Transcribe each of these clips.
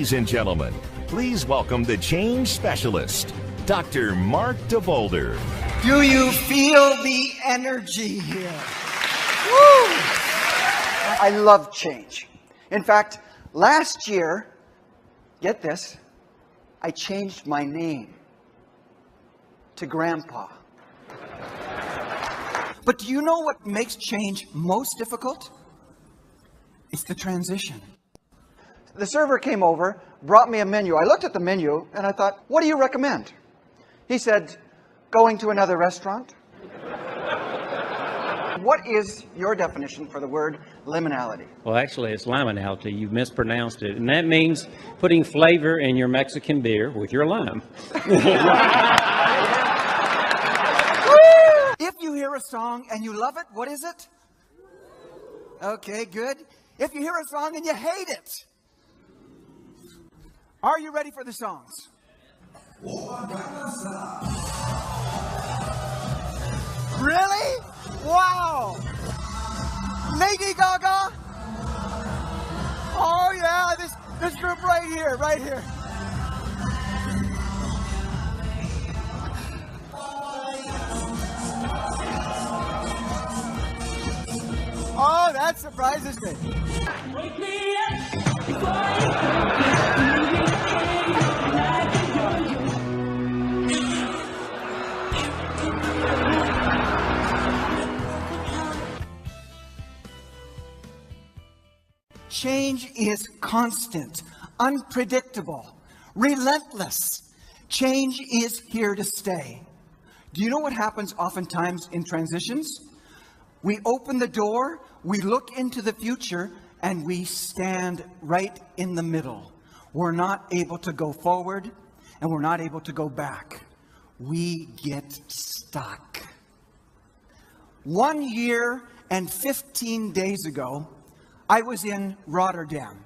Ladies and gentlemen, please welcome the change specialist, Dr. Mark DeVolder. Do you feel the energy here? Woo! I love change. In fact, last year, get this, I changed my name to Grandpa. But do you know what makes change most difficult? It's the transition. The server came over, brought me a menu. I looked at the menu and I thought, what do you recommend? He said, going to another restaurant. What is your definition for the word liminality? Well, actually, it's liminality. You mispronounced it. And that means putting flavor in your Mexican beer with your lime. If you hear a song and you love it, what is it? Okay, good. If you hear a song and you hate it, are you ready for the songs? Really? Wow! Lady Gaga? Oh yeah, this group right here, right here. Oh, that surprises me. Wake me Change is constant, unpredictable, relentless. Change is here to stay. Do you know what happens oftentimes in transitions? We open the door, we look into the future, and we stand right in the middle. We're not able to go forward, and we're not able to go back. We get stuck. 1 year and 15 days ago, I was in Rotterdam.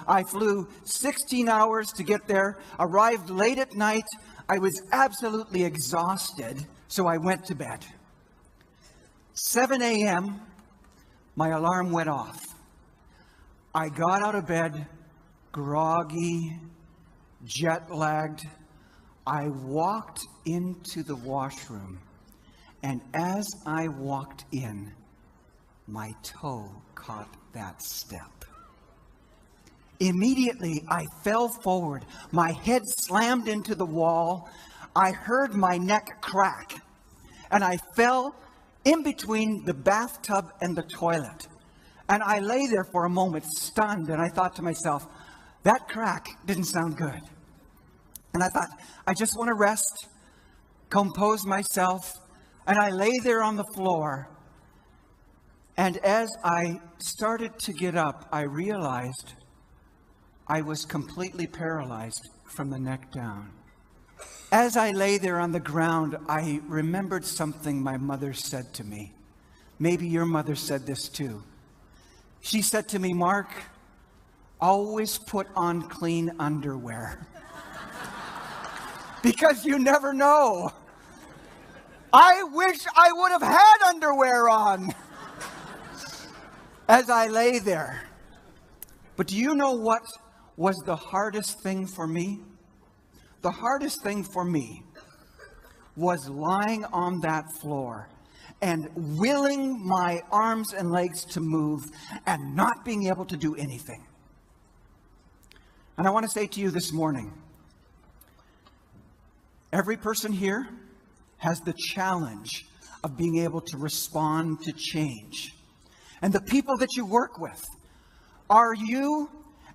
I flew 16 hours to get there, arrived late at night. I was absolutely exhausted, so I went to bed. 7 a.m., my alarm went off. I got out of bed, groggy, jet-lagged. I walked into the washroom, and as I walked in, my toe caught that step. Immediately, I fell forward. My head slammed into the wall. I heard my neck crack, and I fell in between the bathtub and the toilet. And I lay there for a moment, stunned, and I thought to myself, that crack didn't sound good. And I thought, I just want to rest, compose myself, and I lay there on the floor. And as I started to get up, I realized I was completely paralyzed from the neck down. As I lay there on the ground, I remembered something my mother said to me. Maybe your mother said this too. She said to me, Mark, always put on clean underwear. Because you never know. I wish I would have had underwear on as I lay there. But do you know what was the hardest thing for me? The hardest thing for me was lying on that floor and willing my arms and legs to move and not being able to do anything. And I want to say to you this morning, every person here has the challenge of being able to respond to change. And the people that you work with, are you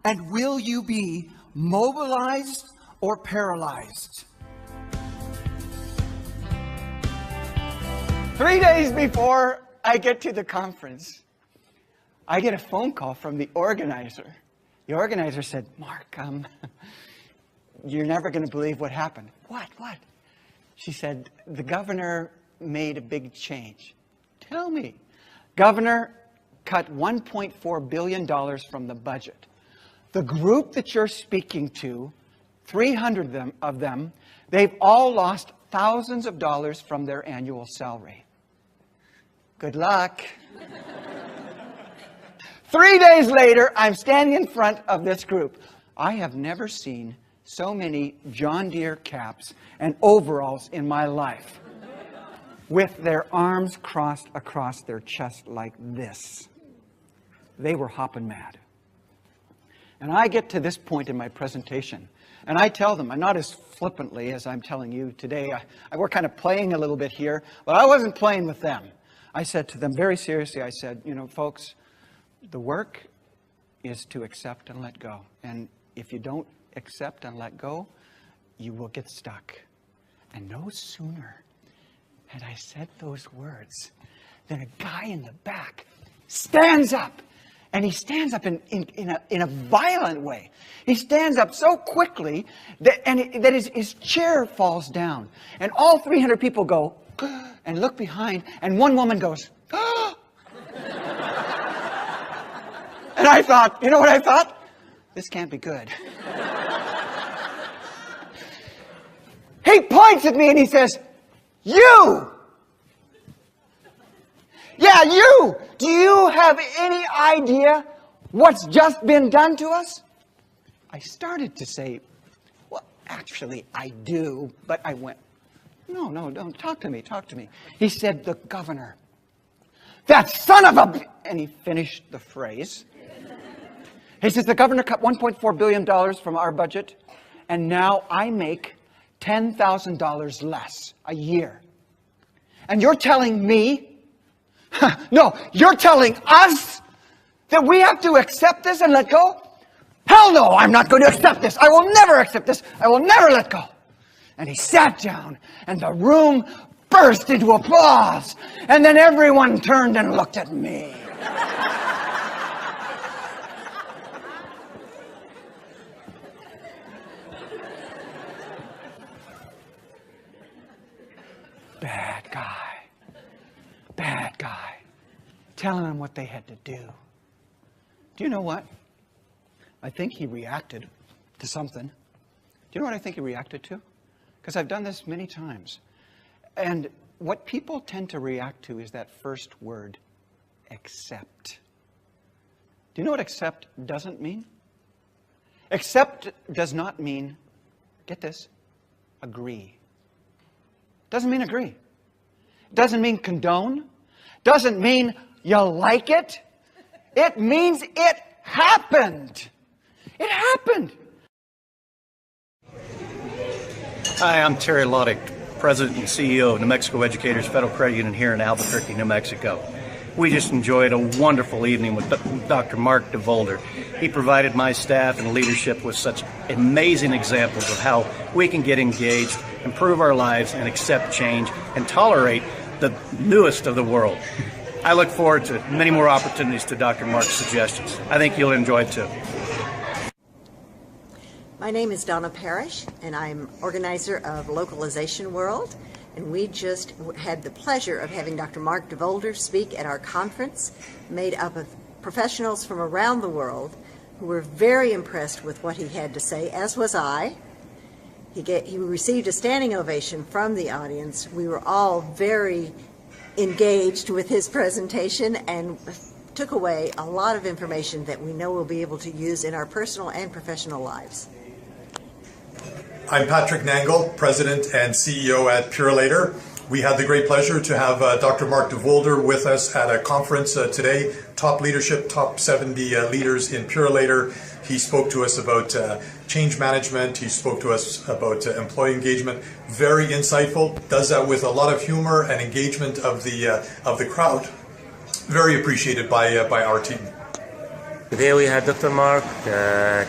and will you be mobilized or paralyzed? 3 days before I get to the conference, I get a phone call from the organizer. The organizer said, Mark, you're never going to believe what happened. What? She said, the governor made a big change. Tell me. Governor cut $1.4 billion from the budget. The group that you're speaking to, 300 of them, they've all lost thousands of dollars from their annual salary. Good luck. 3 days later, I'm standing in front of this group. I have never seen so many John Deere caps and overalls in my life with their arms crossed across their chest like this. They were hopping mad. And I get to this point in my presentation, and I tell them, I'm not as flippantly as I'm telling you today. We're kind of playing a little bit here, but I wasn't playing with them. I said to them very seriously, I said, you know, folks, the work is to accept and let go. And if you don't accept and let go, you will get stuck. And no sooner had I said those words than a guy in the back stands up. And he stands up in a violent way. He stands up so quickly that his chair falls down. And all 300 people go and look behind. And one woman goes, and I thought, you know what I thought? This can't be good. He points at me and he says, you! Yeah, you! Do you have any idea what's just been done to us? I started to say, well, actually, I do. But I went, no, don't talk to me, talk to me. He said, the governor. That son of a... And he finished the phrase. He says, the governor cut $1.4 billion from our budget, and now I make $10,000 less a year. And you're telling me... No, you're telling us that we have to accept this and let go? Hell no, I'm not going to accept this. I will never accept this. I will never let go. And he sat down, and the room burst into applause. And then everyone turned and looked at me. Bad guy. Bad guy. Telling them what they had to do. Do you know what? I think he reacted to something. Do you know what I think he reacted to? Because I've done this many times. And what people tend to react to is that first word, accept. Do you know what accept doesn't mean? Accept does not mean, get this, agree. Doesn't mean agree. Doesn't mean condone. Doesn't mean you like it. It means it happened. It happened. Hi, I'm Terry Loddick, President and CEO of New Mexico Educators Federal Credit Union here in Albuquerque, New Mexico. We just enjoyed a wonderful evening with Dr. Mark DeVolder. He provided my staff and leadership with such amazing examples of how we can get engaged, improve our lives, and accept change, and tolerate the newest of the world. I look forward to many more opportunities to Dr. Mark's suggestions. I think you'll enjoy it too. My name is Donna Parrish, and I'm organizer of Localization World, and we just had the pleasure of having Dr. Mark DeVolder speak at our conference, made up of professionals from around the world who were very impressed with what he had to say, as was I. He received a standing ovation from the audience. We were all very engaged with his presentation and took away a lot of information that we know we'll be able to use in our personal and professional lives. I'm Patrick Nangle, President and CEO at Purelator. We had the great pleasure to have Dr. Mark DeVolder with us at a conference today, Top Leadership, Top 70 Leaders in Purelator. He spoke to us about change management. He spoke to us about employee engagement. Very insightful. Does that with a lot of humor and engagement of the crowd. Very appreciated by our team. Today we had Dr. Mark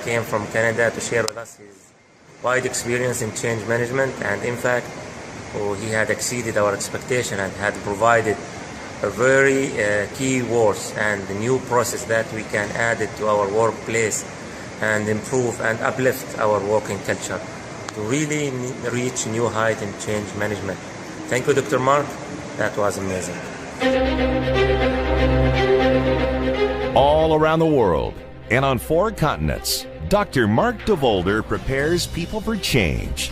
came from Canada to share with us his wide experience in change management, and in fact he had exceeded our expectation and had provided a very key words and a new process that we can add it to our workplace and improve and uplift our working culture to really reach new height in change management. Thank you, Dr. Mark. That was amazing. All around the world and on 4 continents, Dr. Mark DeVolder prepares people for change.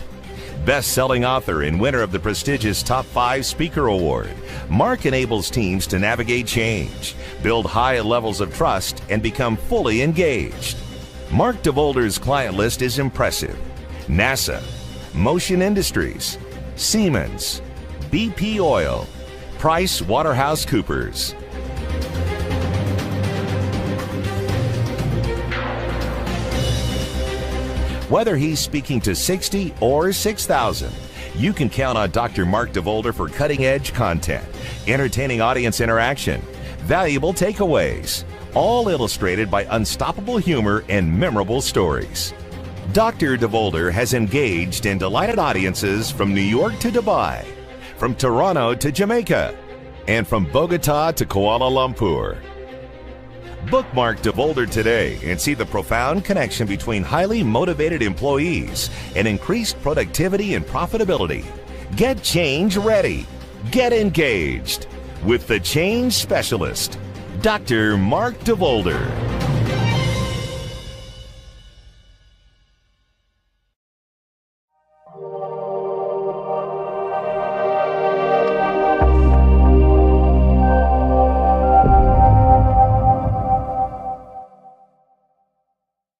Best-selling author and winner of the prestigious Top 5 Speaker Award, Mark enables teams to navigate change, build high levels of trust, and become fully engaged. Mark DeVolder's client list is impressive. NASA, Motion Industries, Siemens, BP Oil, Price Waterhouse Coopers. Whether he's speaking to 60 or 6,000, you can count on Dr. Mark DeVolder for cutting-edge content, entertaining audience interaction, valuable takeaways, all illustrated by unstoppable humor and memorable stories. Dr. DeVolder has engaged and delighted audiences from New York to Dubai, from Toronto to Jamaica, and from Bogota to Kuala Lumpur. Bookmark DeVolder today and see the profound connection between highly motivated employees and increased productivity and profitability. Get change ready. Get engaged with the change specialist, Dr. Mark DeVolder.